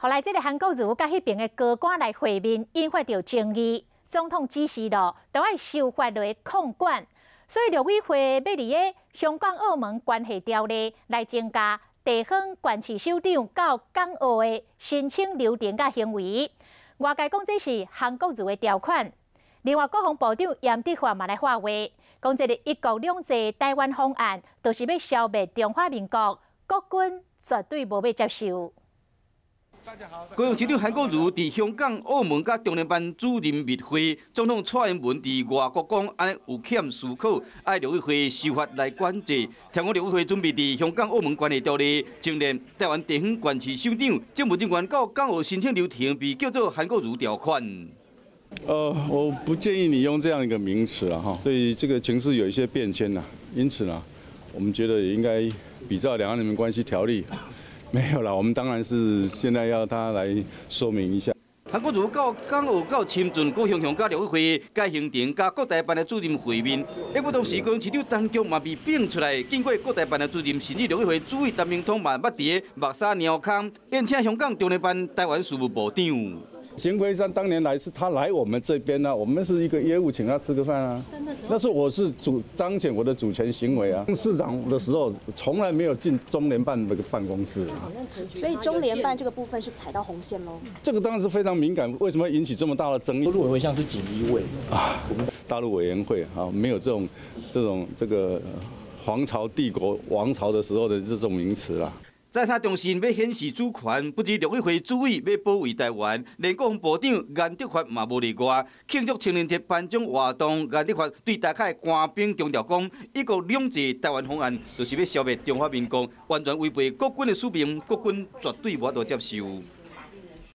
后来这个韩国瑜甲迄边的高官来会面，引发着争议。总统指示咯，都要修法来控管。所以陆委会要伫个香港澳门关系条例来增加地方县市首长到港澳的申请流程甲行为。外界讲这是韩国瑜的条款。另外，国防部长严德发嘛来发话，讲这个一国两制台湾方案，就是要消灭中华民国，国军绝对无要接受。高雄市长韩国瑜伫香港、澳门甲中联办主任密会，总统蔡英文伫外国讲，安尼有欠思考，爱陆委会修法来管制。听讲陆委会准备伫香港、澳门关系条例增列台湾地方县市首长、政务人员到港澳申请流程，被叫做韩国瑜条款。我不建议你用这样一个名词了哈，所以这个情势有一些变迁呐，因此呢，我们觉得也应该比照《两岸人民关系条例》。没有啦，我们当然是现在要他来说明一下。韩国瑜到港澳到深圳，高雄甲陆委会该行程甲各台办的主任会面。不同时，高雄市长陈菊嘛被并出来，经过各台办的主任，甚至陆委会主委陈明通嘛捌伫个目沙鸟空，宴请香港中联办台湾事务部长。邢奎山当年来是他来我们这边呢，我们是一个业务，请他吃个饭啊。那是我是彰显我的主权行为啊。市长的时候从来没有进中联办那个办公室。所以中联办这个部分是踩到红线喽。这个当然是非常敏感，为什么会引起这么大的争议？陆委会像是锦衣卫啊，大陆委员会啊，没有这个皇朝、帝国、王朝的时候的这种名词啦。在他中心要显示主权，不止陆委会主委要保卫台湾，连国防部长严德发嘛无例外。庆祝青年节颁奖活动，严德发对大家官兵强调讲，一国两制台湾方案就是要消灭中华民国，完全违背国军的使命，国军绝对无法度接受。